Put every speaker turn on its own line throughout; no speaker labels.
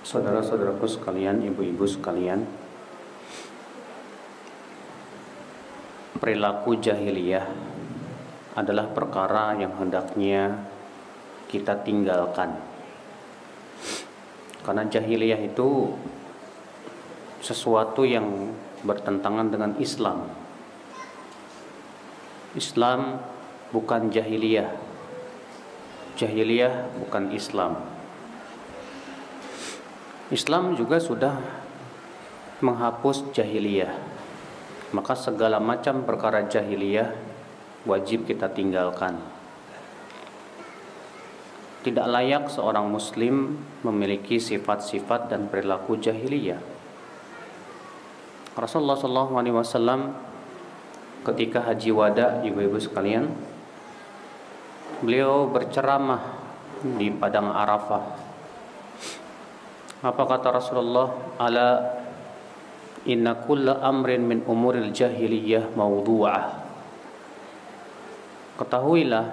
Saudara-saudaraku sekalian, ibu-ibu sekalian, perilaku jahiliyah adalah perkara yang hendaknya kita tinggalkan. Karena jahiliyah itu sesuatu yang bertentangan dengan Islam. Islam bukan jahiliyah. Jahiliyah bukan Islam. Islam juga sudah menghapus jahiliyah. Maka segala macam perkara jahiliyah wajib kita tinggalkan. Tidak layak seorang muslim memiliki sifat-sifat dan perilaku jahiliyah. Rasulullah SAW ketika haji wada, ibu-ibu sekalian, beliau berceramah di padang Arafah. Apa kata Rasulullah? Ala inna kulla amrin min umuril jahiliyah mawdu'ah. Ketahuilah,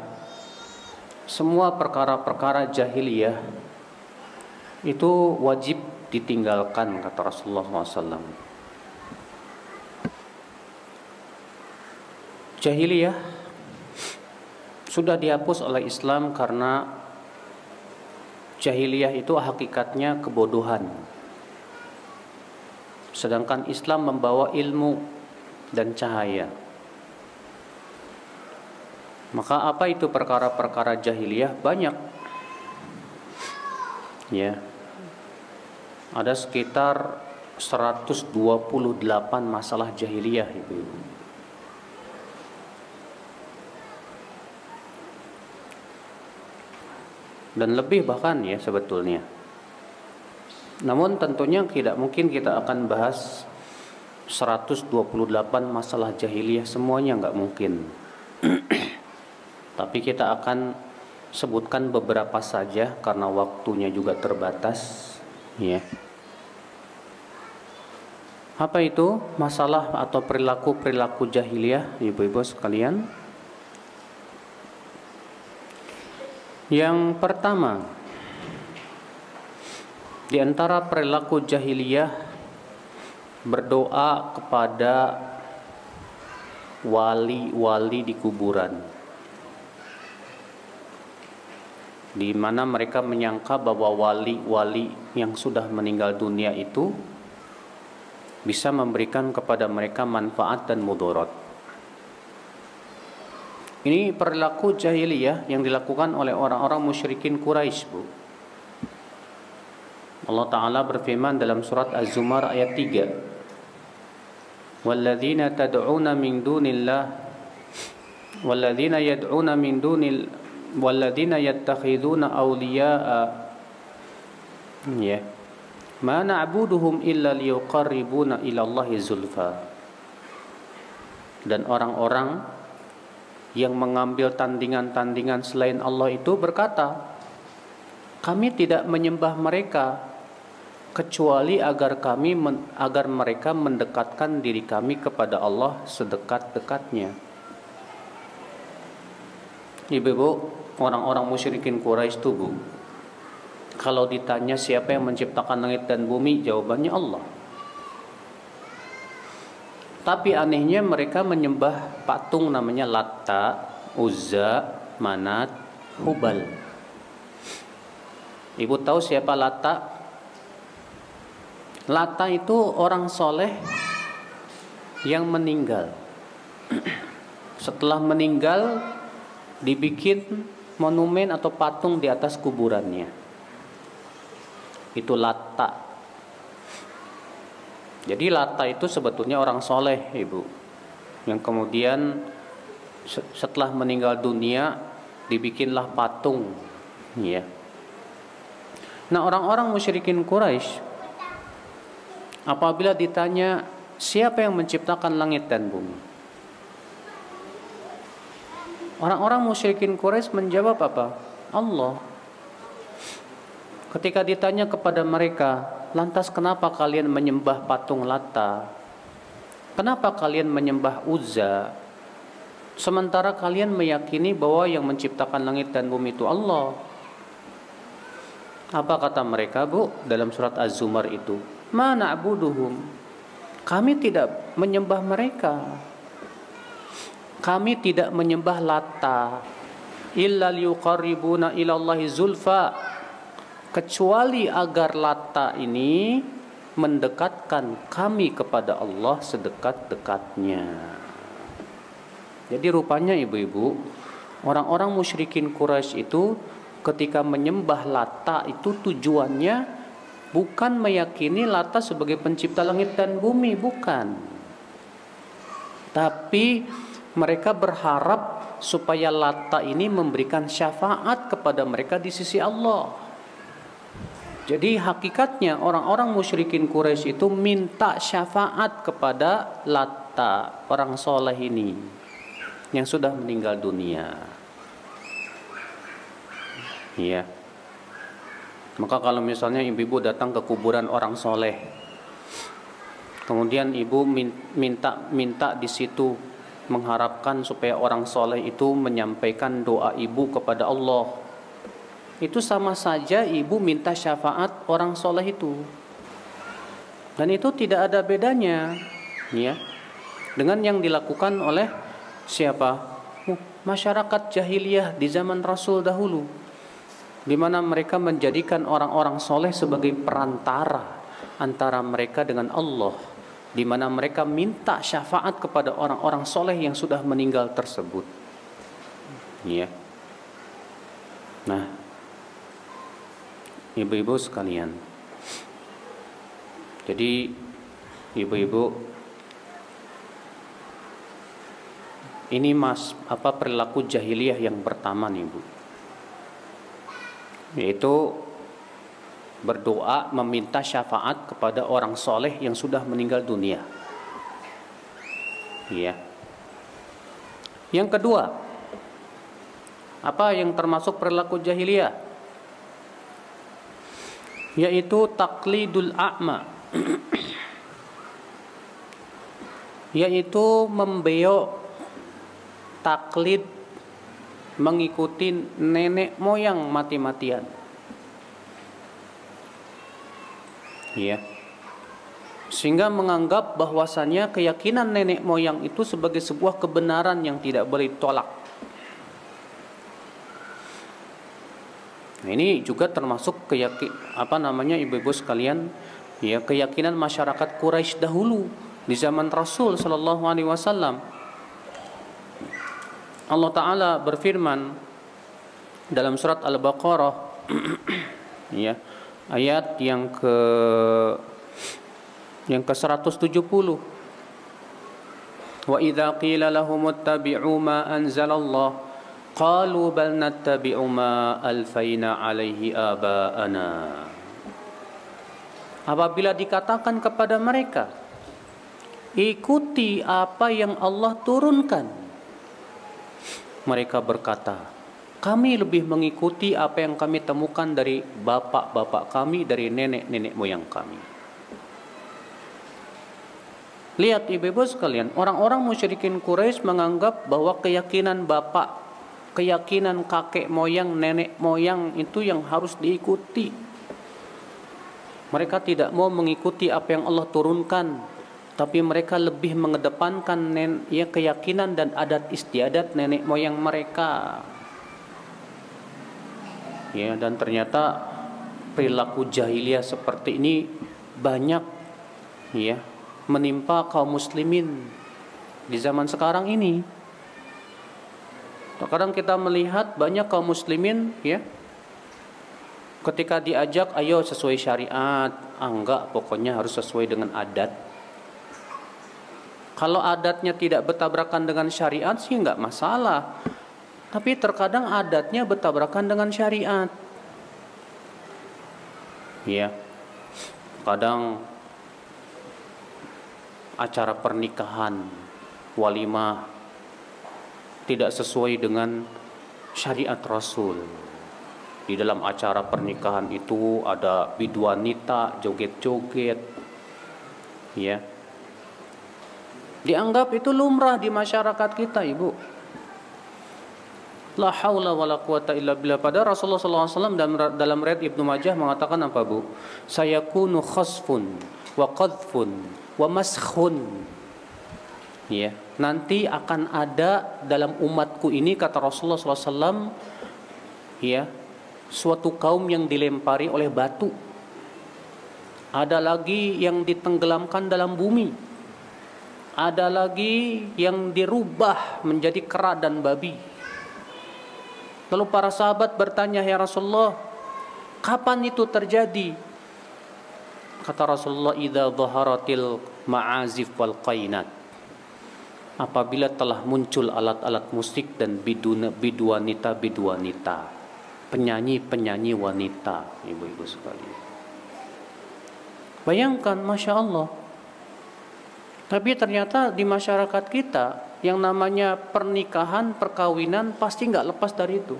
semua perkara-perkara jahiliyah itu wajib ditinggalkan, kata Rasulullah SAW. Jahiliyah sudah dihapus oleh Islam karena jahiliyah itu hakikatnya kebodohan. Sedangkan Islam membawa ilmu dan cahaya. Maka apa itu perkara-perkara jahiliyah? Banyak. Ya. Ada sekitar 128 masalah jahiliyah, Ibu. Dan lebih bahkan ya sebetulnya. Namun tentunya tidak mungkin kita akan bahas 128 masalah jahiliyah semuanya, nggak mungkin. Tapi kita akan sebutkan beberapa saja karena waktunya juga terbatas ya. Apa itu masalah atau perilaku-perilaku jahiliyah, ibu-ibu sekalian? Yang pertama, di antara perilaku jahiliyah berdoa kepada wali-wali di kuburan, di mana mereka menyangka bahwa wali-wali yang sudah meninggal dunia itu bisa memberikan kepada mereka manfaat dan mudarat. Ini perilaku jahiliyah yang dilakukan oleh orang-orang musyrikin Quraisy, Bu. Allah Ta'ala berfirman dalam surat Az-Zumar ayat 3. Walladzina tad'una min dunillah walladzina yad'una min dunil walladzina yattakhiduna awliya'a ya ma na'buduhum illa liyuqarribuna ila Allahi zulfa. Dan orang-orang yang mengambil tandingan-tandingan selain Allah itu berkata, kami tidak menyembah mereka kecuali agar mereka mendekatkan diri kami kepada Allah sedekat-dekatnya. Ibu-ibu, orang-orang musyrikin Quraisy itu, Bu, kalau ditanya siapa yang menciptakan langit dan bumi, jawabannya Allah. Tapi anehnya mereka menyembah patung namanya Latta, Uzza, Manat, Hubal. Ibu tahu siapa Latta? Latta itu orang soleh yang meninggal. Setelah meninggal dibikin monumen atau patung di atas kuburannya. Itu Latta. Jadi Latta itu sebetulnya orang soleh, Ibu, yang kemudian setelah meninggal dunia dibikinlah patung ya. Nah, orang-orang musyrikin Quraisy apabila ditanya siapa yang menciptakan langit dan bumi, orang-orang musyrikin Quraisy menjawab apa? Allah. Ketika ditanya kepada mereka, lantas kenapa kalian menyembah patung Latta? Kenapa kalian menyembah Uzza? Sementara kalian meyakini bahwa yang menciptakan langit dan bumi itu Allah. Apa kata mereka, Bu, dalam surat Az-Zumar itu? Ma na'buduhum. Kami tidak menyembah mereka. Kami tidak menyembah Lata illa liyuqarribuna ilallahi zulfa, kecuali agar Lata ini mendekatkan kami kepada Allah sedekat-dekatnya. Jadi rupanya ibu-ibu, orang-orang musyrikin Quraisy itu ketika menyembah Lata itu tujuannya bukan meyakini Lata sebagai pencipta langit dan bumi, bukan. Tapi mereka berharap supaya Lata ini memberikan syafaat kepada mereka di sisi Allah. Jadi hakikatnya orang-orang musyrikin Quraisy itu minta syafaat kepada Lata, orang soleh ini yang sudah meninggal dunia. Iya. Maka kalau misalnya ibu-ibu datang ke kuburan orang soleh, kemudian ibu minta di situ mengharapkan supaya orang soleh itu menyampaikan doa ibu kepada Allah, itu sama saja ibu minta syafaat orang soleh itu. Dan itu tidak ada bedanya, ya, dengan yang dilakukan oleh siapa? Masyarakat jahiliyah di zaman Rasul dahulu, di mana mereka menjadikan orang-orang soleh sebagai perantara antara mereka dengan Allah, di mana mereka minta syafaat kepada orang-orang soleh yang sudah meninggal tersebut. Ya. Nah, ibu-ibu sekalian, jadi ibu-ibu, ini perilaku jahiliyah yang pertama nih, Bu, yaitu berdoa meminta syafaat kepada orang soleh yang sudah meninggal dunia. Iya. Yang kedua, apa yang termasuk perilaku jahiliyah? Yaitu taklidul a'ma. Yaitu membeok, taklid, mengikuti nenek moyang mati-matian. Ya. Sehingga menganggap bahwasannya keyakinan nenek moyang itu sebagai sebuah kebenaran yang tidak boleh ditolak. Nah, ini juga termasuk ibu-ibu sekalian, ya, keyakinan masyarakat Quraisy dahulu di zaman Rasul sallallahu alaihi wasallam. Allah Ta'ala berfirman dalam surat Al-Baqarah ya, ayat yang ke-170. Wa idza qila lahum ittabi'u ma anzalallah qalu bal nattabi'u ma alfaina 'alaihi aba'ana. Apabila dikatakan kepada mereka, ikuti apa yang Allah turunkan, mereka berkata, kami lebih mengikuti apa yang kami temukan dari bapak-bapak kami, dari nenek-nenek moyang kami. Lihat ibu-ibu sekalian, orang-orang musyrikin Quraisy menganggap bahwa keyakinan bapak, keyakinan kakek moyang, nenek moyang itu yang harus diikuti. Mereka tidak mau mengikuti apa yang Allah turunkan, tapi mereka lebih mengedepankan keyakinan dan adat istiadat nenek moyang mereka. Ya, dan ternyata perilaku jahiliyah seperti ini banyak, ya, menimpa kaum muslimin di zaman sekarang ini. Terkadang kita melihat banyak kaum muslimin, ya, ketika diajak ayo sesuai syariat, enggak, pokoknya harus sesuai dengan adat. Kalau adatnya tidak bertabrakan dengan syariat sih enggak masalah. Tapi terkadang adatnya bertabrakan dengan syariat. Ya. Kadang acara pernikahan, walimah tidak sesuai dengan syariat Rasul. Di dalam acara pernikahan itu ada biduanita, joget-joget. Ya. Dianggap itu lumrah di masyarakat kita, Ibu. La haula wala quwata illa billah. Padahal Rasulullah SAW dalam riwayat Ibnu Majah mengatakan apa, Bu? Sayakunu khasfun wa qadhfun wa maskhun. Ya, nanti akan ada dalam umatku ini, kata Rasulullah SAW, ya, suatu kaum yang dilempari oleh batu. Ada lagi yang ditenggelamkan dalam bumi. Ada lagi yang dirubah menjadi kera dan babi. Lalu para sahabat bertanya, ya Rasulullah, kapan itu terjadi? Kata Rasulullah, idza dhaharatil ma'azif wal qainat. Apabila telah muncul alat-alat musik dan biduanita, penyanyi-penyanyi wanita, ibu-ibu sekalian. Bayangkan, Masya Allah. Tapi ternyata di masyarakat kita yang namanya pernikahan, perkawinan pasti nggak lepas dari itu.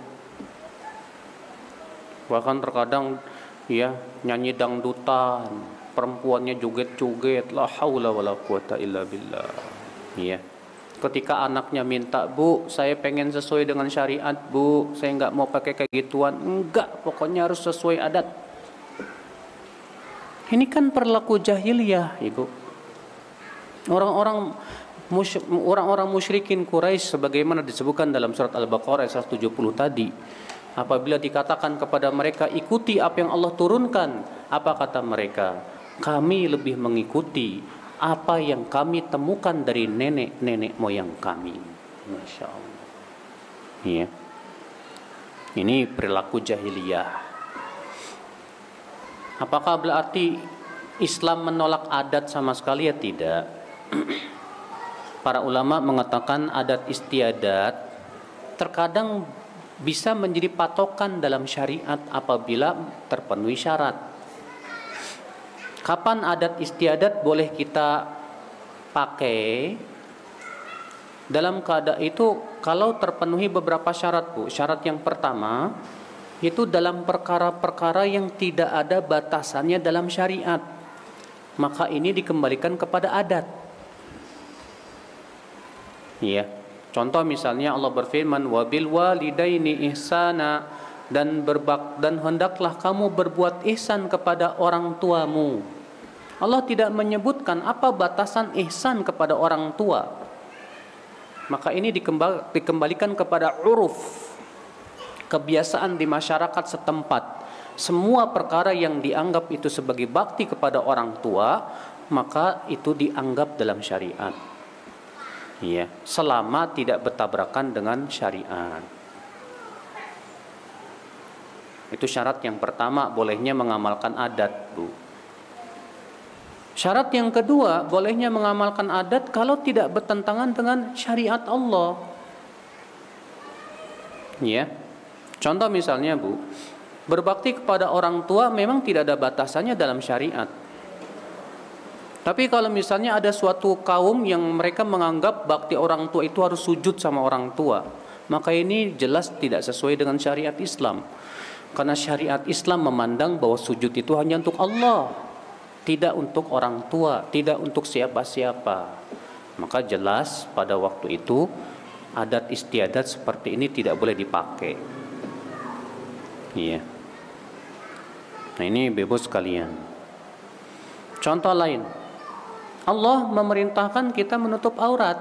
Bahkan terkadang ya nyanyi dangdutan, perempuannya joget-joget, la haula wala quwata illa billah. Ya. Ketika anaknya minta, Bu, saya pengen sesuai dengan syariat, Bu, saya nggak mau pakai kayak gituan. Enggak, pokoknya harus sesuai adat. Ini kan perilaku jahiliyah, Ibu. Orang-orang musyrikin Quraisy sebagaimana disebutkan dalam surat Al-Baqarah ayat 170 tadi, apabila dikatakan kepada mereka ikuti apa yang Allah turunkan, apa kata mereka? Kami lebih mengikuti apa yang kami temukan dari nenek-nenek moyang kami. Masya Allah. Ya. Ini perilaku jahiliyah. Apakah berarti Islam menolak adat sama sekali? Ya tidak. Para ulama mengatakan adat istiadat terkadang bisa menjadi patokan dalam syariat apabila terpenuhi syarat. Kapan adat istiadat boleh kita pakai? Dalam keadaan itu kalau terpenuhi beberapa syarat, Bu. Syarat yang pertama itu dalam perkara-perkara yang tidak ada batasannya dalam syariat. Maka ini dikembalikan kepada adat. Ya, contoh misalnya Allah berfirman, wabil walidaini ihsana, dan hendaklah kamu berbuat ihsan kepada orang tuamu. Allah tidak menyebutkan apa batasan ihsan kepada orang tua. Maka ini dikembalikan kepada uruf, kebiasaan di masyarakat setempat. Semua perkara yang dianggap itu sebagai bakti kepada orang tua, maka itu dianggap dalam syariat. Ya, selama tidak bertabrakan dengan syariat. Itu syarat yang pertama, bolehnya mengamalkan adat, Bu. Syarat yang kedua, bolehnya mengamalkan adat kalau tidak bertentangan dengan syariat Allah. Ya. Contoh misalnya, Bu, berbakti kepada orang tua memang tidak ada batasannya dalam syariat. Tapi kalau misalnya ada suatu kaum yang mereka menganggap bakti orang tua itu harus sujud sama orang tua, maka ini jelas tidak sesuai dengan syariat Islam. Karena syariat Islam memandang bahwa sujud itu hanya untuk Allah, tidak untuk orang tua, tidak untuk siapa-siapa. Maka jelas pada waktu itu adat istiadat seperti ini tidak boleh dipakai. Iya. Nah, ini bebas sekalian. Contoh lain, Allah memerintahkan kita menutup aurat,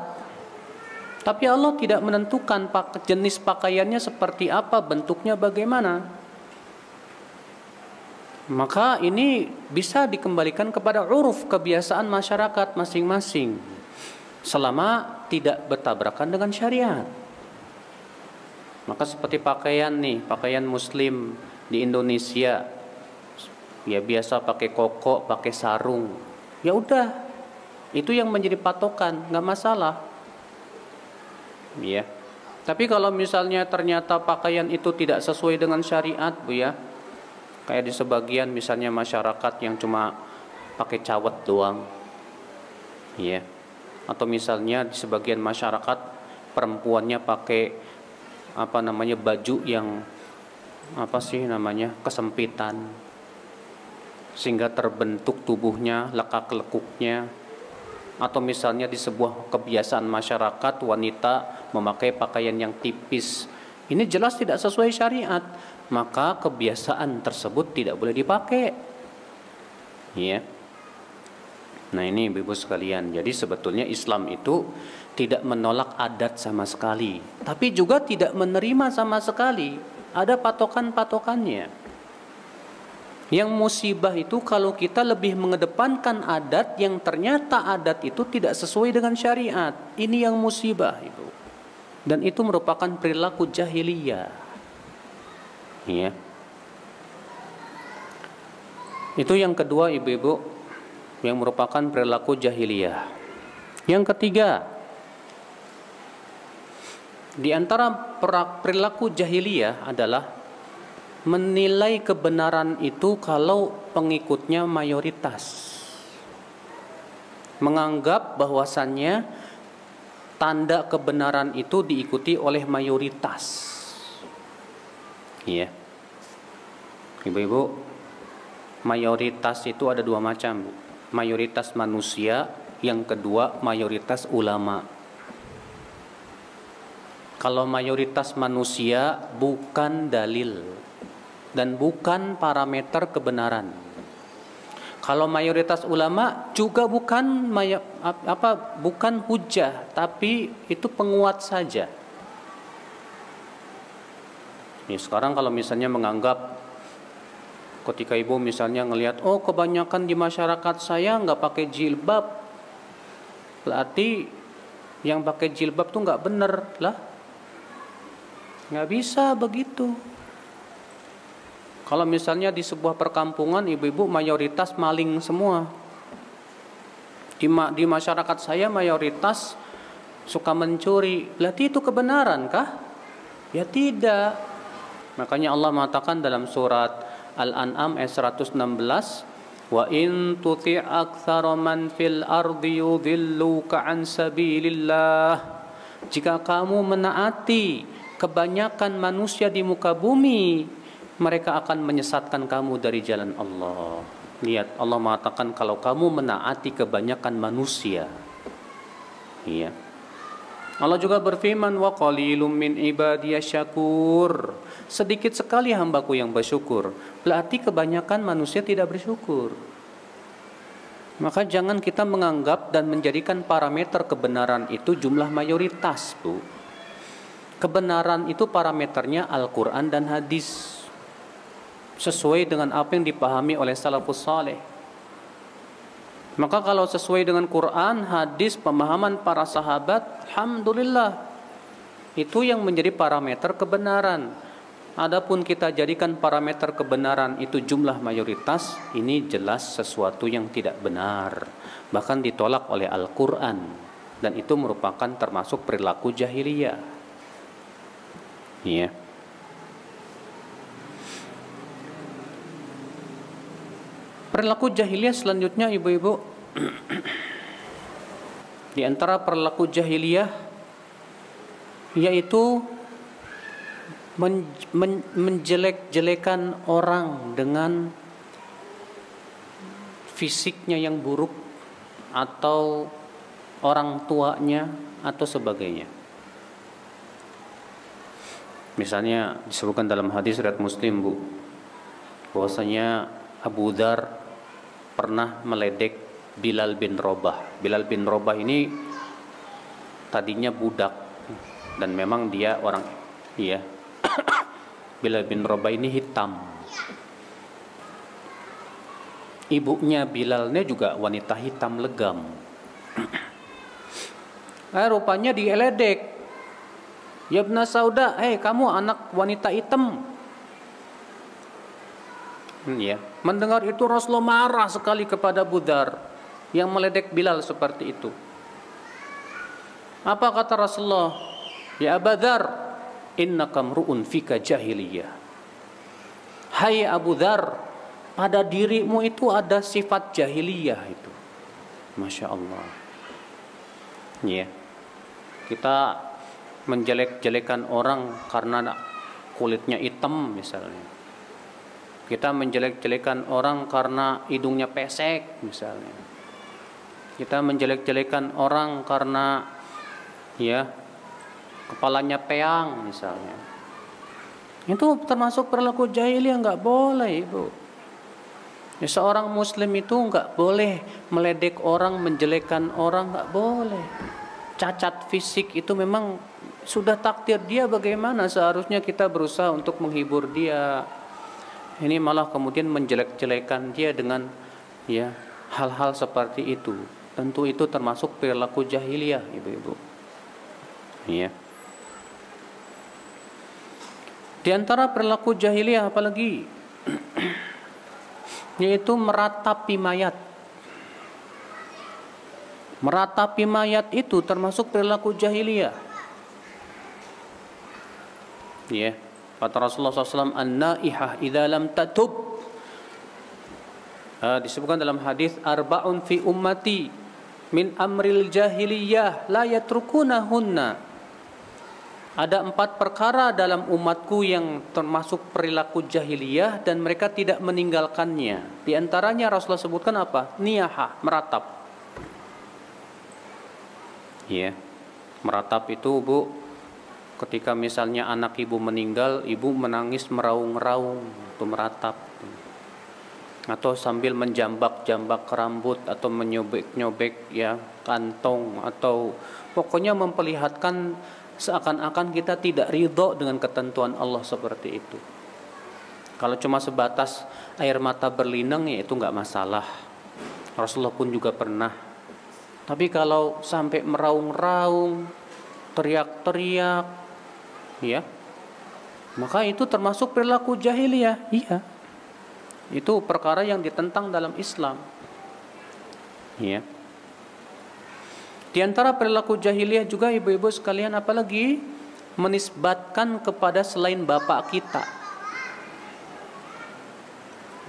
tapi Allah tidak menentukan jenis pakaiannya seperti apa, bentuknya bagaimana. Maka ini bisa dikembalikan kepada uruf, kebiasaan masyarakat masing-masing, selama tidak bertabrakan dengan syariat. Maka seperti pakaian pakaian muslim di Indonesia, ya biasa pakai koko, pakai sarung. Ya udah, itu yang menjadi patokan, nggak masalah. Ya. Tapi kalau misalnya ternyata pakaian itu tidak sesuai dengan syariat, Bu ya, kayak di sebagian misalnya masyarakat yang cuma pakai cawat doang, ya, atau misalnya di sebagian masyarakat perempuannya pakai baju yang kesempitan, sehingga terbentuk tubuhnya, lekak-lekuknya. Atau misalnya di sebuah kebiasaan masyarakat wanita memakai pakaian yang tipis, Ini jelas tidak sesuai syariat, maka kebiasaan tersebut tidak boleh dipakai. Ya. Nah ini ibu-ibu sekalian, jadi sebetulnya Islam itu tidak menolak adat sama sekali, tapi juga tidak menerima sama sekali. Ada patokan-patokannya. Yang musibah itu kalau kita lebih mengedepankan adat yang ternyata adat itu tidak sesuai dengan syariat. Ini yang musibah itu. Dan itu merupakan perilaku jahiliyah. Ya. Itu yang kedua ibu-ibu, yang merupakan perilaku jahiliyah. Yang ketiga, di antara perilaku jahiliyah adalah menilai kebenaran itu kalau pengikutnya mayoritas. Menganggap bahwasannya tanda kebenaran itu diikuti oleh mayoritas. Iya. Ibu-ibu, mayoritas itu ada dua macam. Mayoritas manusia, yang kedua mayoritas ulama. Kalau mayoritas manusia bukan dalil dan bukan parameter kebenaran. Kalau mayoritas ulama juga bukan bukan hujah, tapi itu penguat saja. Nih, sekarang kalau misalnya menganggap ketika ibu misalnya ngelihat, oh kebanyakan di masyarakat saya nggak pakai jilbab, berarti yang pakai jilbab tuh nggak bener lah. Nggak bisa begitu. Kalau misalnya di sebuah perkampungan ibu-ibu mayoritas maling semua, di masyarakat saya mayoritas suka mencuri, berarti itu kebenaran kah? Ya tidak. Makanya Allah mengatakan dalam surat Al-An'am ayat 116, wa in tuti' aktsara man fil ardi yudhilluka an sabilillah. Jika kamu menaati kebanyakan manusia di muka bumi, mereka akan menyesatkan kamu dari jalan Allah. Lihat, Allah mengatakan kalau kamu menaati kebanyakan manusia. Iya. Allah juga berfirman, wa qalilum min ibadiyasy syakur. Sedikit sekali hambaku yang bersyukur. Berarti kebanyakan manusia tidak bersyukur. Maka jangan kita menganggap dan menjadikan parameter kebenaran itu jumlah mayoritas, Bu. Kebenaran itu parameternya Al-Quran dan hadis, sesuai dengan apa yang dipahami oleh salafus saleh. Maka kalau sesuai dengan Quran, hadis, pemahaman para sahabat, alhamdulillah, itu yang menjadi parameter kebenaran. Adapun kita jadikan parameter kebenaran itu jumlah mayoritas, ini jelas sesuatu yang tidak benar, bahkan ditolak oleh Al-Quran, dan itu merupakan termasuk perilaku jahiliyah. Iya. Perilaku jahiliyah selanjutnya ibu-ibu, di antara perilaku jahiliyah yaitu menjelek-jelekan orang dengan fisiknya yang buruk atau orang tuanya atau sebagainya. Misalnya disebutkan dalam hadis riwayat Muslim, Bu, bahwasanya Abu Dzar pernah meledek Bilal bin Rabah. Bilal bin Rabah ini tadinya budak dan memang dia orang, iya. Bilal bin Rabah ini hitam. Ibunya Bilalnya juga wanita hitam legam. Rupanya dieledek. Ya Ibn Sauda, kamu anak wanita hitam. Ya. Mendengar itu Rasulullah marah sekali kepada Abu Dzar yang meledek Bilal seperti itu. Apa kata Rasulullah? Ya Abu Dzar, innaka mru'un fika jahiliyah. Hai Abu Dzar, pada dirimu itu ada sifat jahiliyah itu. Masya Allah. Ya. Kita menjelek-jelekan orang karena kulitnya hitam misalnya. Kita menjelek-jelekan orang karena hidungnya pesek misalnya. Kita menjelek-jelekan orang karena ya kepalanya peang misalnya. Itu termasuk perilaku jahiliyah, nggak boleh Ibu. Ya, seorang muslim itu nggak boleh meledek orang, menjelekkan orang, nggak boleh. Cacat fisik itu memang sudah takdir dia, bagaimana seharusnya kita berusaha untuk menghibur dia. Ini malah kemudian menjelek-jelekan dia dengan ya hal-hal seperti itu. Tentu itu termasuk perilaku jahiliyah, Ibu-ibu. Ya. Di antara perilaku jahiliyah apalagi yaitu meratapi mayat. Meratapi mayat itu termasuk perilaku jahiliyah. Ya, kata Rasulullah SAW, an-naihah idza lam tatub. Disebutkan dalam hadis, arba'un fi ummati min amril jahiliyah la yatrukunahunna. Ada 4 perkara dalam umatku yang termasuk perilaku jahiliyah dan mereka tidak meninggalkannya. Di antaranya Rasulullah sebutkan apa? Niyaha, meratap. Ya, meratap itu Bu, ketika misalnya anak ibu meninggal, ibu menangis meraung-raung, itu meratap. Atau sambil menjambak-jambak rambut atau menyobek-nyobek ya kantong, atau pokoknya memperlihatkan seakan-akan kita tidak ridho dengan ketentuan Allah seperti itu. Kalau cuma sebatas air mata berlinang ya itu nggak masalah. Rasulullah pun juga pernah. Tapi kalau sampai meraung-raung, teriak-teriak, ya, maka itu termasuk perilaku jahiliyah. Iya, itu perkara yang ditentang dalam Islam. Ya. Di antara perilaku jahiliyah juga ibu-ibu sekalian apalagi menisbatkan kepada selain bapak kita.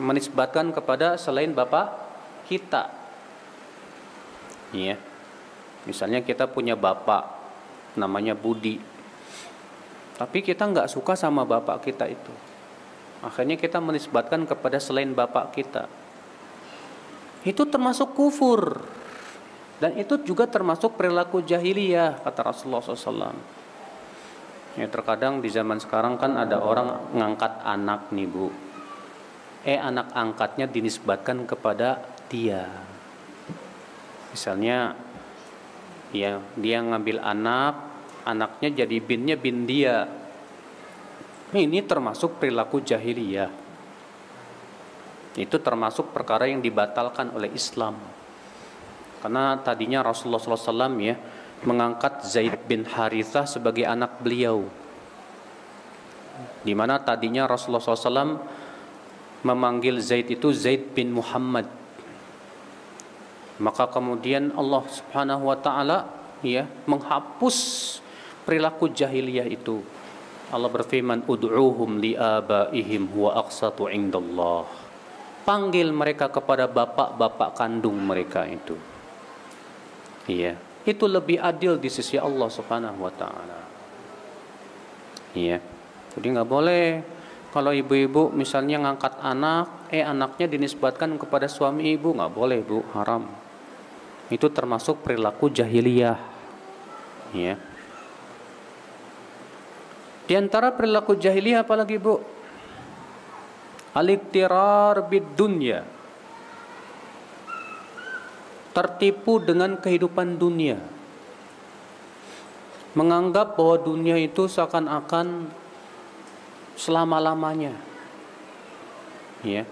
Menisbatkan kepada selain bapak kita. Iya. Misalnya kita punya bapak namanya Budi. Tapi kita nggak suka sama bapak kita itu. Akhirnya kita menisbatkan kepada selain bapak kita. Itu termasuk kufur. Dan itu juga termasuk perilaku jahiliyah, kata Rasulullah SAW. Ya, terkadang di zaman sekarang kan ada orang ngangkat anak nih Bu. Anak angkatnya dinisbatkan kepada dia. Misalnya, ya dia ngambil anak, anaknya jadi binnya bin dia. Ini termasuk perilaku jahiliyah. Itu termasuk perkara yang dibatalkan oleh Islam. Karena tadinya Rasulullah SAW ya mengangkat Zaid bin Harithah sebagai anak beliau. Di mana tadinya Rasulullah SAW memanggil Zaid itu Zaid bin Muhammad. Maka kemudian Allah Subhanahu wa taala ya menghapus perilaku jahiliyah itu. Allah berfirman, ud'uhum liabaihim huwa aqsatu indallah. Panggil mereka kepada bapak-bapak kandung mereka itu. Iya, itu lebih adil di sisi Allah Subhanahu wa taala. Iya. Jadi enggak boleh kalau ibu-ibu misalnya ngangkat anak, anaknya dinisbatkan kepada suami ibu, enggak boleh Bu, haram. Itu termasuk perilaku jahiliyah. Iya. Di antara perilaku jahiliyah apalagi Bu? Al-iktirar bid-dunya. Tertipu dengan kehidupan dunia. Menganggap bahwa dunia itu seakan-akan selama-lamanya. Ya.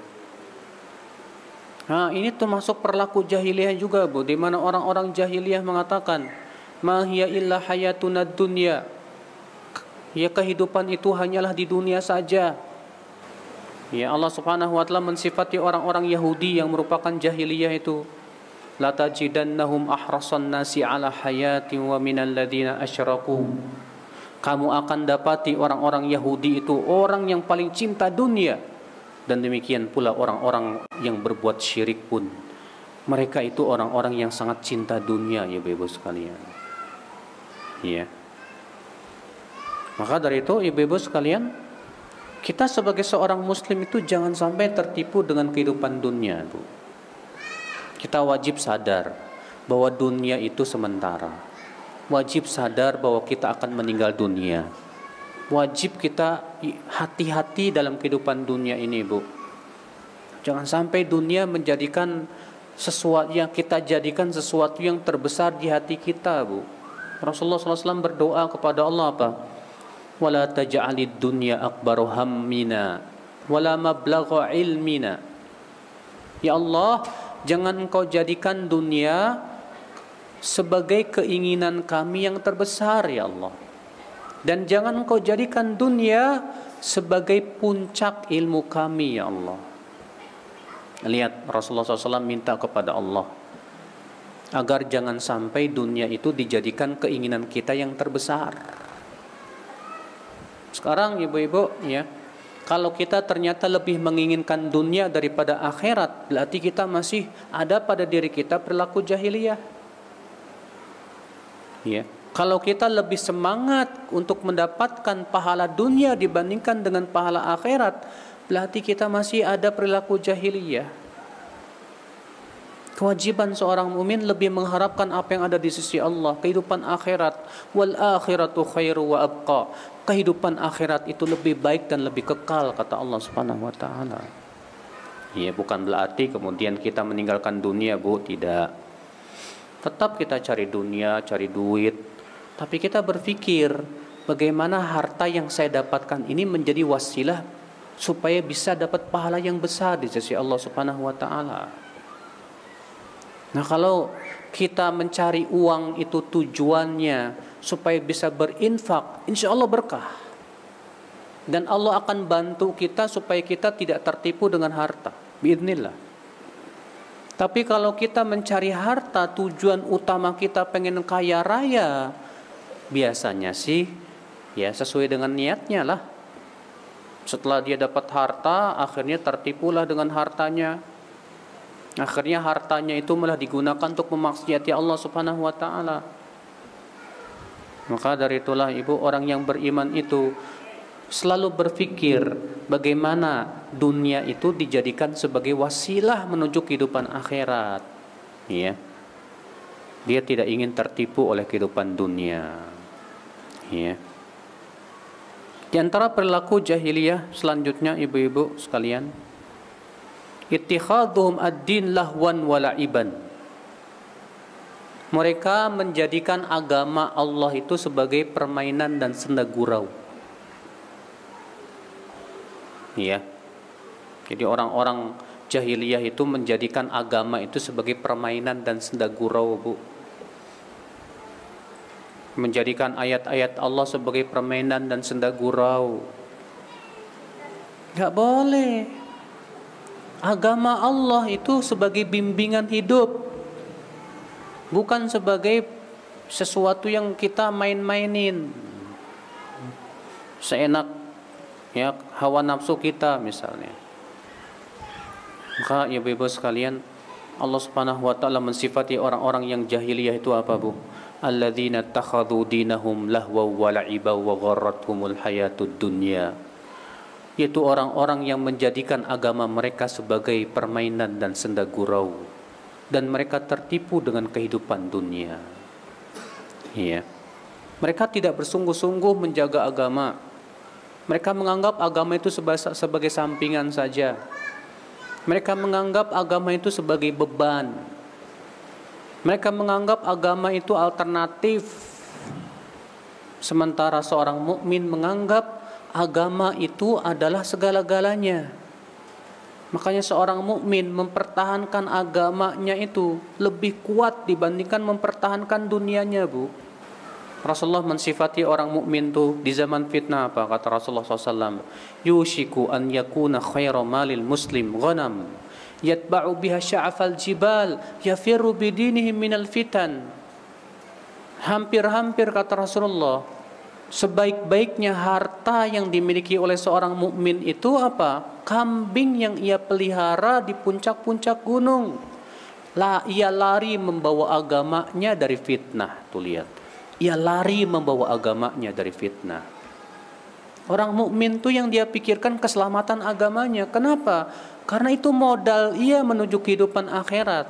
Nah, ini termasuk perilaku jahiliyah juga Bu, di mana orang-orang jahiliyah mengatakan, "Ma hiya illa hayatuna dunya." Ya, kehidupan itu hanyalah di dunia saja. Ya, Allah Subhanahu wa taala mensifati orang-orang Yahudi yang merupakan jahiliyah itu, la tajidannahum ahrasan nasi ala hayatin wa minal ladina asyraku. Kamu akan dapati orang-orang Yahudi itu orang yang paling cinta dunia, dan demikian pula orang-orang yang berbuat syirik pun mereka itu orang-orang yang sangat cinta dunia ya ibu-ibu sekalian. Iya. Maka dari itu ibu-ibu sekalian, kita sebagai seorang muslim itu jangan sampai tertipu dengan kehidupan dunia, Bu. Kita wajib sadar bahwa dunia itu sementara. Wajib sadar bahwa kita akan meninggal dunia. Wajib kita hati-hati dalam kehidupan dunia ini, Bu. Jangan sampai dunia menjadikan sesuatu yang kita jadikan sesuatu yang terbesar di hati kita, Bu. Rasulullah SAW berdoa kepada Allah apa? Wala taj'alid dunya akbaru hammina wala mablagha ilmina. Ya Allah, jangan Engkau jadikan dunia sebagai keinginan kami yang terbesar, ya Allah. Dan jangan Engkau jadikan dunia sebagai puncak ilmu kami, ya Allah. Lihat, Rasulullah SAW minta kepada Allah agar jangan sampai dunia itu dijadikan keinginan kita yang terbesar. Sekarang ibu-ibu, ya, kalau kita ternyata lebih menginginkan dunia daripada akhirat, berarti kita masih ada pada diri kita perilaku jahiliyah. Ya. Kalau kita lebih semangat untuk mendapatkan pahala dunia dibandingkan dengan pahala akhirat, berarti kita masih ada perilaku jahiliyah. Kewajiban seorang mukmin lebih mengharapkan apa yang ada di sisi Allah, kehidupan akhirat. Wal akhiratu khairu wa abqa. Kehidupan akhirat itu lebih baik dan lebih kekal, kata Allah Subhanahu wa taala. Ya, bukan berarti kemudian kita meninggalkan dunia, Bu, tidak. Tetap kita cari dunia, cari duit. Tapi kita berpikir bagaimana harta yang saya dapatkan ini menjadi wasilah supaya bisa dapat pahala yang besar di sisi Allah Subhanahu wa taala. Nah, kalau kita mencari uang itu tujuannya supaya bisa berinfak, insya Allah berkah. Dan Allah akan bantu kita supaya kita tidak tertipu dengan harta, biidznillah. Tapi kalau kita mencari harta, tujuan utama kita pengen kaya raya, biasanya sih ya sesuai dengan niatnya lah. Setelah dia dapat harta, akhirnya tertipulah dengan hartanya. Akhirnya hartanya itu malah digunakan untuk memaksiati Allah Subhanahu wa taala. Maka dari itulah ibu, orang yang beriman itu selalu berpikir bagaimana dunia itu dijadikan sebagai wasilah menuju kehidupan akhirat. Ya. Dia tidak ingin tertipu oleh kehidupan dunia. Ya. Di antara perilaku jahiliyah selanjutnya ibu-ibu sekalian, ittikhadhum ad-din lahwan wa la'iban. Mereka menjadikan agama Allah itu sebagai permainan dan senda gurau. Ya. Jadi orang-orang jahiliyah itu menjadikan agama itu sebagai permainan dan senda gurau, Bu. Menjadikan ayat-ayat Allah sebagai permainan dan senda gurau. Gak boleh. Agama Allah itu sebagai bimbingan hidup, bukan sebagai sesuatu yang kita main-mainin seenak ya hawa nafsu kita misalnya. Maka ibu-ibu sekalian, Allah Subhanahu wa taala mensifati orang-orang yang jahiliyah itu apa, Bu? Alladzina takhadhu dinahum lahwa wa la'iba wa gharrathumul hayatud dunya. Yaitu orang-orang yang menjadikan agama mereka sebagai permainan dan senda gurau, dan mereka tertipu dengan kehidupan dunia. Ya. Mereka tidak bersungguh-sungguh menjaga agama. Mereka menganggap agama itu sebagai sampingan saja. Mereka menganggap agama itu sebagai beban. Mereka menganggap agama itu alternatif. Sementara seorang mukmin menganggap agama itu adalah segala-galanya. Makanya seorang mukmin mempertahankan agamanya itu lebih kuat dibandingkan mempertahankan dunianya, Bu. Rasulullah mensifati orang mukmin tuh di zaman fitnah apa? Kata Rasulullah SAW, yushiku an yakuna khairu malil muslim ghanam yatba'u biha sya'afal jibal yafiru bidinihi minal fitan. Hampir-hampir kata Rasulullah, sebaik-baiknya harta yang dimiliki oleh seorang mukmin itu apa? Kambing yang ia pelihara di puncak-puncak gunung. Ia lari membawa agamanya dari fitnah. Tuh lihat, ia lari membawa agamanya dari fitnah. Orang mukmin tuh yang dia pikirkan keselamatan agamanya. Kenapa? Karena itu modal ia menuju kehidupan akhirat.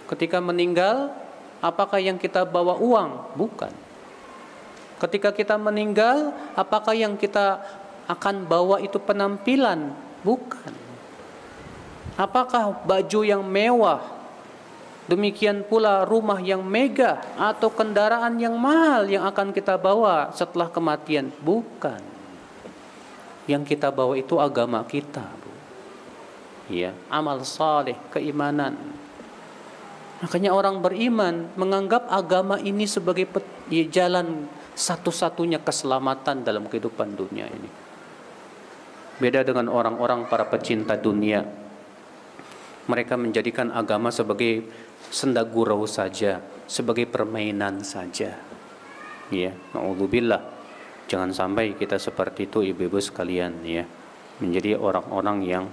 Ketika meninggal, apakah yang kita bawa uang? Bukan. Ketika kita meninggal, apakah yang kita akan bawa itu penampilan? Bukan. Apakah baju yang mewah, demikian pula rumah yang megah, atau kendaraan yang mahal yang akan kita bawa setelah kematian? Bukan. Yang kita bawa itu agama kita, Bu. Ya, amal saleh, keimanan. Makanya orang beriman menganggap agama ini sebagai jalan satu-satunya keselamatan dalam kehidupan dunia ini. Beda dengan orang-orang para pecinta dunia. Mereka menjadikan agama sebagai senda gurau saja, sebagai permainan saja. Ya, naudzubillah. Jangan sampai kita seperti itu, ibu-ibu sekalian, ya. Menjadi orang-orang yang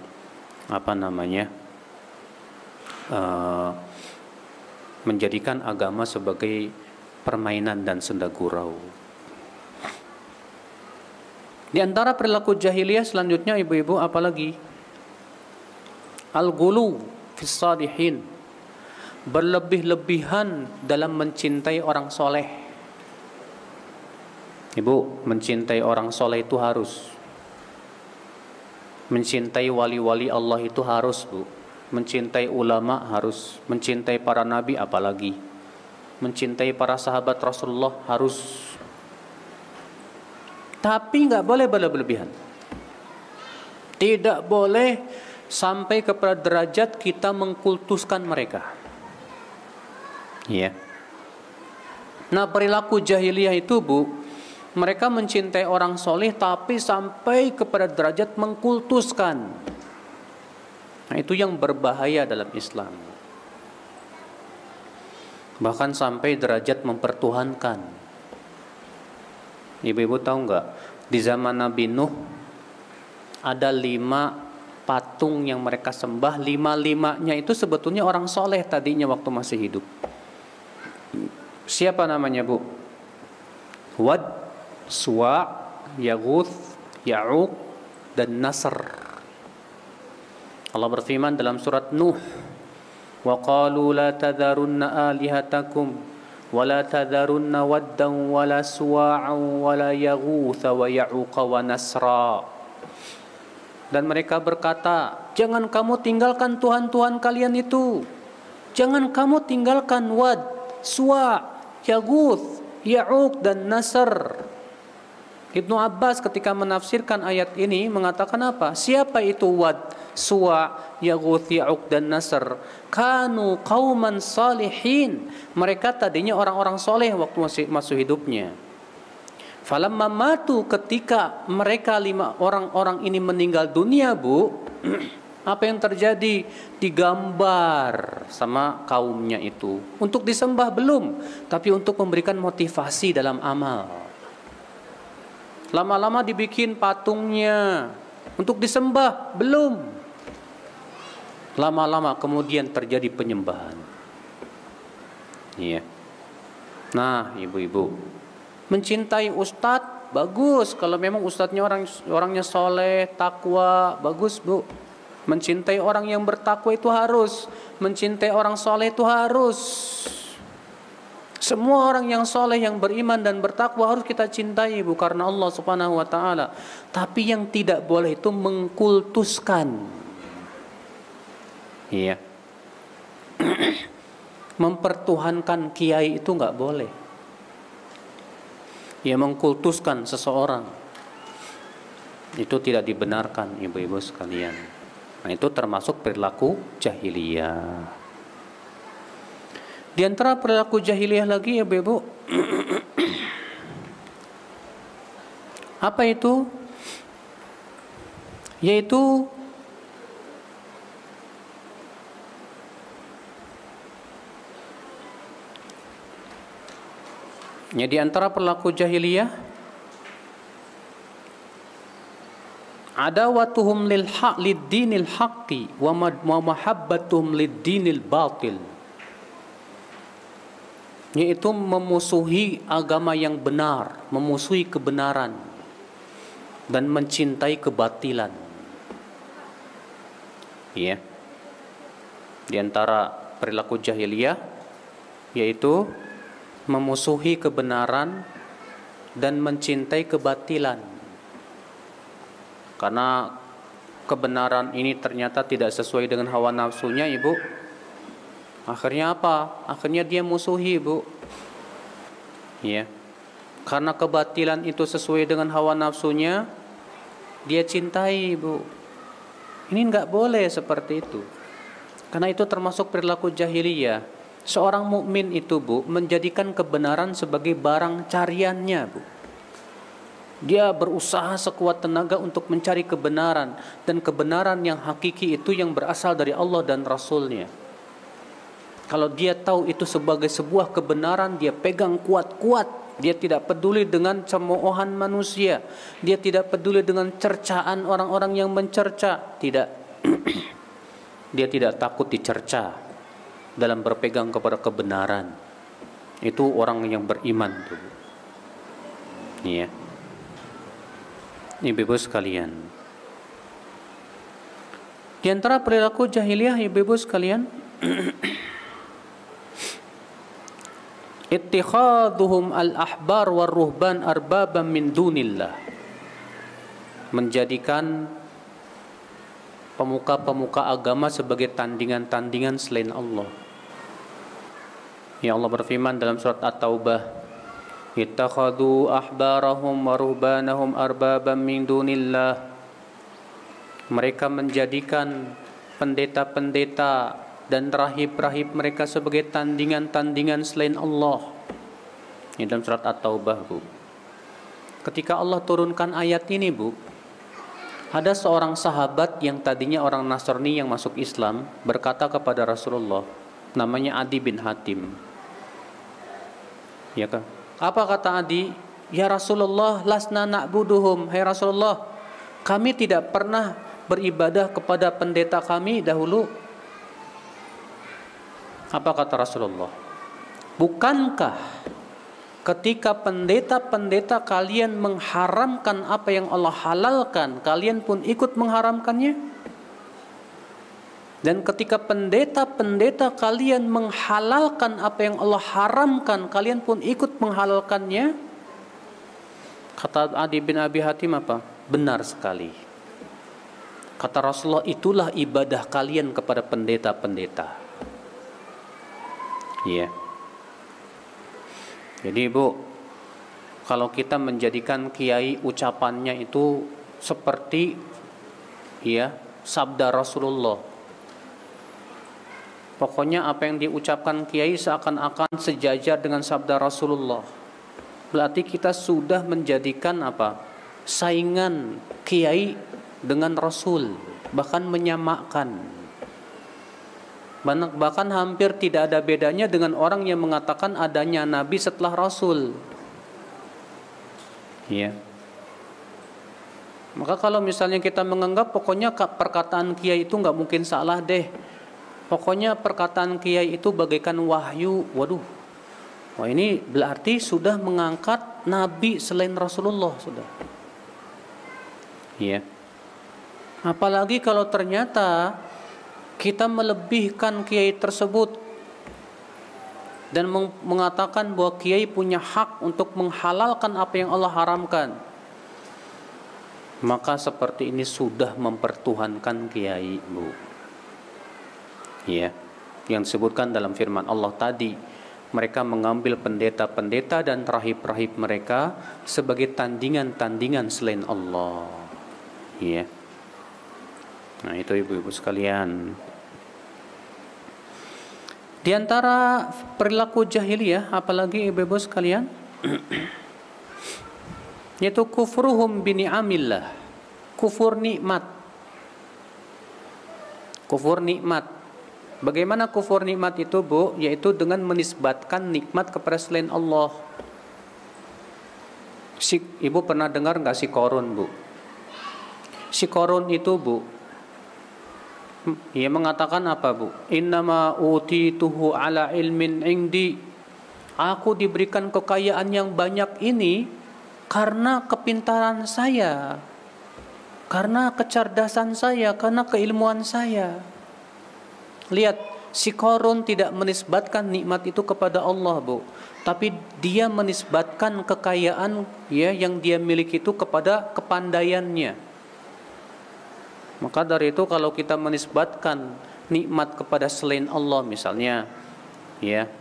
menjadikan agama sebagai permainan dan senda gurau. Di antara perilaku jahiliyah selanjutnya, ibu-ibu, apalagi? Al-ghulu fis salihin, berlebih-lebihan dalam mencintai orang soleh. Ibu, mencintai orang soleh itu harus. Mencintai wali-wali Allah itu harus, Bu. Mencintai ulama harus. Mencintai para nabi apalagi. Mencintai para sahabat Rasulullah harus. Tapi nggak boleh berlebihan. Tidak boleh sampai kepada derajat kita mengkultuskan mereka. Ya. Nah, perilaku jahiliyah itu, Bu, mereka mencintai orang soleh tapi sampai kepada derajat mengkultuskan. Nah, itu yang berbahaya dalam Islam. Bahkan sampai derajat mempertuhankan. Ibu-ibu tahu nggak? Di zaman Nabi Nuh ada 5 patung yang mereka sembah. 5-5-nya itu sebetulnya orang soleh tadinya waktu masih hidup. Siapa namanya, Bu? Wad, Suwa, Yaghuth, Ya'uq, dan Nasr. Allah berfirman dalam surat Nuh, wa qalu la tadharunna alihatakum wa la tadharunna waddan wa la suwa'an wa la yaghutha wa ya'uqa wa nasra. Dan mereka berkata, jangan kamu tinggalkan Tuhan-Tuhan kalian itu. Jangan kamu tinggalkan Wad, Suwa, Yaghuth, Ya'uq, dan Nasr. Ibnu Abbas ketika menafsirkan ayat ini mengatakan apa? Siapa itu Wad, Suwa, Yaghuth, Ya'uq, dan Nasr? Kanu qauman salihin. Mereka tadinya orang-orang soleh waktu masih hidupnya. Falamma matu, ketika mereka 5 orang-orang ini meninggal dunia, Bu, apa yang terjadi? Digambar sama kaumnya itu. Untuk disembah belum, tapi untuk memberikan motivasi dalam amal. Lama-lama dibikin patungnya. Untuk disembah belum. Lama-lama kemudian terjadi penyembahan. Iya. Nah, ibu-ibu, mencintai ustadz bagus kalau memang ustadznya orangnya soleh, takwa, bagus, Bu. Mencintai orang yang bertakwa itu harus. Mencintai orang soleh itu harus. Semua orang yang soleh, yang beriman dan bertakwa harus kita cintai, Bu, karena Allah Subhanahu wa taala. Tapi yang tidak boleh itu mengkultuskan. Iya. Mempertuhankan kiai itu nggak boleh. Ya, mengkultuskan seseorang itu tidak dibenarkan, ibu-ibu sekalian. Nah, itu termasuk perilaku jahiliyah. Di antara perilaku jahiliyah lagi, ibu-ibu, apa itu? Yaitu di antara perilaku jahiliyah adawatuhum lil haq lid dinil haqqi wa mahabbatuhum lid dinil batil, yaitu memusuhi agama yang benar, memusuhi kebenaran dan mencintai kebatilan. Ya. Di antara perilaku jahiliyah yaitu memusuhi kebenaran dan mencintai kebatilan. Karena kebenaran ini ternyata tidak sesuai dengan hawa nafsunya, Ibu. Akhirnya apa? Akhirnya dia musuhi, Ibu. Ya. Karena kebatilan itu sesuai dengan hawa nafsunya, dia cintai, Ibu. Ini enggak boleh seperti itu. Karena itu termasuk perilaku jahiliyah. Seorang mukmin itu, Bu, menjadikan kebenaran sebagai barang cariannya, Bu. Dia berusaha sekuat tenaga untuk mencari kebenaran, dan kebenaran yang hakiki itu yang berasal dari Allah dan Rasulnya. Kalau dia tahu itu sebagai sebuah kebenaran, dia pegang kuat-kuat. Dia tidak peduli dengan cemoohan manusia. Dia tidak peduli dengan cercaan orang-orang yang mencerca. Tidak. Dia tidak takut dicerca dalam berpegang kepada kebenaran. Itu orang yang beriman, tuh. Iya. Ibu-ibu sekalian, di antara perilaku jahiliyah, ibu-ibu sekalian, ittikhaduhum al-ahbar war-ruhban arbaban min dunillah, menjadikan pemuka-pemuka agama sebagai tandingan-tandingan selain Allah. Ya, Allah berfirman dalam surat At-Taubah, ittakhadhu ahbarahum wa ruhbanahum arbaban min dunillah. Mereka menjadikan pendeta-pendeta dan rahib-rahib mereka sebagai tandingan-tandingan selain Allah. Ini dalam surat At-Taubah, Bu. Ketika Allah turunkan ayat ini, Bu, ada seorang sahabat yang tadinya orang Nasrani yang masuk Islam berkata kepada Rasulullah, namanya Adi bin Hatim. Ya kan? Apa kata Adi? Ya Rasulullah, lasna na'buduhum. Hai Rasulullah, kami tidak pernah beribadah kepada pendeta kami dahulu. Apa kata Rasulullah? Bukankah ketika pendeta-pendeta kalian mengharamkan apa yang Allah halalkan, kalian pun ikut mengharamkannya? Dan ketika pendeta-pendeta kalian menghalalkan apa yang Allah haramkan, kalian pun ikut menghalalkannya? Kata Adi bin Abi Hatim apa? Benar sekali. Kata Rasulullah, itulah ibadah kalian kepada pendeta-pendeta. Iya. Jadi, Bu, kalau kita menjadikan kiai ucapannya itu seperti ya sabda Rasulullah. Pokoknya apa yang diucapkan kiai seakan-akan sejajar dengan sabda Rasulullah. Berarti kita sudah menjadikan apa? Saingan kiai dengan Rasul, bahkan menyamakan. Bahkan hampir tidak ada bedanya dengan orang yang mengatakan adanya Nabi setelah Rasul. Ya. Maka kalau misalnya kita menganggap pokoknya perkataan kiai itu nggak mungkin salah deh. Pokoknya perkataan kiai itu bagaikan wahyu. Waduh. Wah, ini berarti sudah mengangkat Nabi selain Rasulullah sudah. Iya. Apalagi kalau ternyata kita melebihkan kiai tersebut dan mengatakan bahwa kiai punya hak untuk menghalalkan apa yang Allah haramkan. Maka seperti ini sudah mempertuhankan kiai, Bu. Ya, yang disebutkan dalam firman Allah tadi, mereka mengambil pendeta-pendeta dan rahib-rahib mereka sebagai tandingan-tandingan selain Allah. Ya. Nah, itu ibu-ibu sekalian. Di antara perilaku jahiliyah, apalagi ibu-ibu sekalian, yaitu kufruhum bi ni'amillah, kufur nikmat. Kufur nikmat. Bagaimana kufur nikmat itu, Bu? Yaitu dengan menisbatkan nikmat kepada selain Allah. Ibu pernah dengar nggak si Korun, Bu? Si Korun itu, Bu, ia mengatakan apa, Bu? Innama utituhu ala ilmin indi. Aku diberikan kekayaan yang banyak ini karena kepintaran saya, karena kecerdasan saya, karena keilmuan saya. Lihat, Si Qarun tidak menisbatkan nikmat itu kepada Allah, Bu, tapi dia menisbatkan kekayaan ya yang dia miliki itu kepada kepandaiannya. Maka dari itu kalau kita menisbatkan nikmat kepada selain Allah, misalnya ya,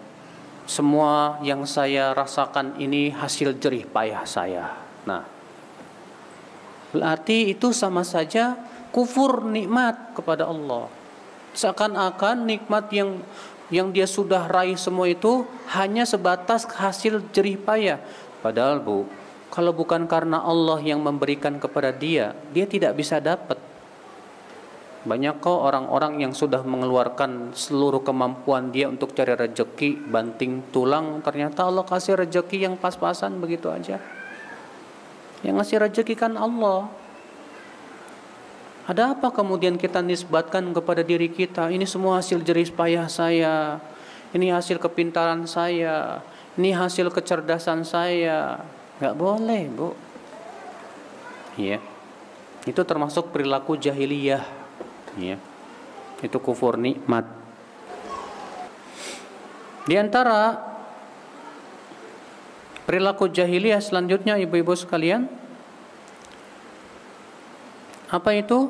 semua yang saya rasakan ini hasil jerih payah saya. Nah, berarti itu sama saja kufur nikmat kepada Allah. Seakan-akan nikmat yang dia sudah raih semua itu hanya sebatas hasil jerih payah. Padahal, Bu, kalau bukan karena Allah yang memberikan kepada dia tidak bisa dapat. Banyak kok orang-orang yang sudah mengeluarkan seluruh kemampuan dia untuk cari rezeki, banting tulang, ternyata Allah kasih rezeki yang pas-pasan begitu aja. Yang ngasih rezeki kan Allah. Ada apa kemudian kita nisbatkan kepada diri kita, ini semua hasil jerih payah saya, ini hasil kepintaran saya, ini hasil kecerdasan saya. Gak boleh, Bu. Ya. Itu termasuk perilaku jahiliyah. Ya, itu kufur nikmat. Di antara perilaku jahiliyah selanjutnya, ibu-ibu sekalian, apa itu?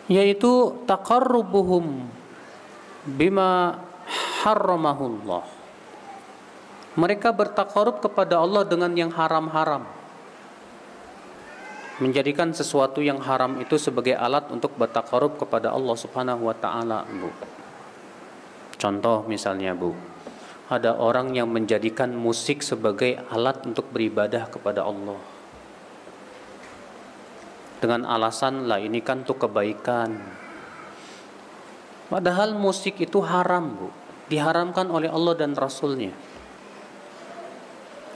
Yaitu taqarrubuhum bima harramahullah. Mereka bertakarub kepada Allah dengan yang haram-haram, menjadikan sesuatu yang haram itu sebagai alat untuk bertakarub kepada Allah Subhanahu wa taala, Bu. Contoh misalnya, Bu, ada orang yang menjadikan musik sebagai alat untuk beribadah kepada Allah. Dengan alasan lah ini kan untuk kebaikan. Padahal musik itu haram, Bu. Diharamkan oleh Allah dan Rasulnya.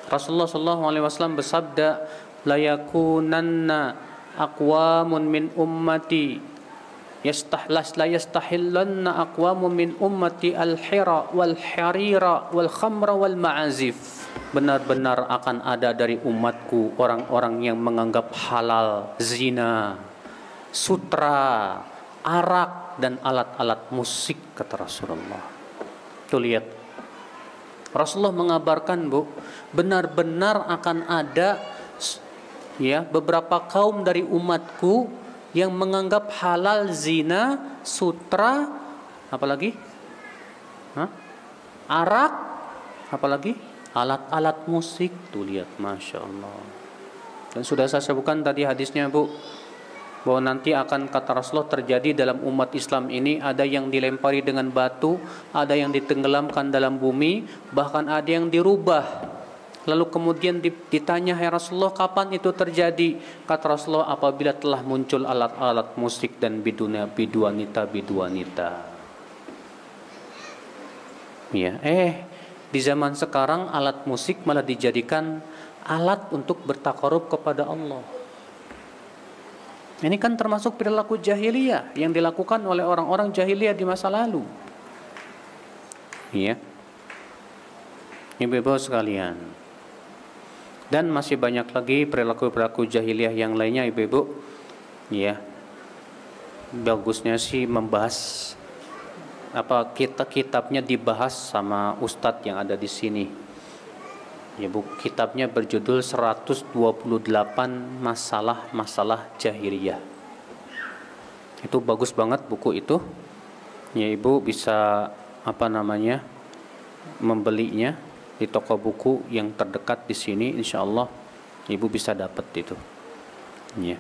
Rasulullah SAW bersabda, la yakunanna aqwamun min ummati la yastahillanna aqwamun min ummati al-hira wal harira wal khamra wal ma'azif. Benar-benar akan ada dari umatku orang-orang yang menganggap halal zina, sutra, arak dan alat-alat musik, kata Rasulullah. Tuh lihat, Rasulullah mengabarkan, Bu, benar-benar akan ada ya beberapa kaum dari umatku yang menganggap halal zina, sutra, apalagi arak, apalagi alat-alat musik. Tuh lihat, Masya Allah. Dan sudah saya sebutkan tadi hadisnya, Bu, bahwa nanti akan, kata Rasulullah, terjadi dalam umat Islam ini ada yang dilempari dengan batu, ada yang ditenggelamkan dalam bumi, bahkan ada yang dirubah. Lalu kemudian ditanya, "Hai Rasulullah, kapan itu terjadi?" Kata Rasulullah, apabila telah muncul alat-alat musik dan biduanita. Ya, di zaman sekarang alat musik malah dijadikan alat untuk bertakarub kepada Allah. Ini kan termasuk perilaku jahiliyah yang dilakukan oleh orang-orang jahiliyah di masa lalu. Ya, ibu-ibu sekalian. Dan masih banyak lagi perilaku-perilaku jahiliyah yang lainnya, ibu-ibu. Ya, bagusnya sih membahas kitabnya dibahas sama ustadz yang ada di sini. Ya, Bu, kitabnya berjudul 128 masalah-masalah jahiliyah. Itu bagus banget buku itu. Ya, Ibu bisa membelinya di toko buku yang terdekat di sini, insyaallah Ibu bisa dapat itu. Ya.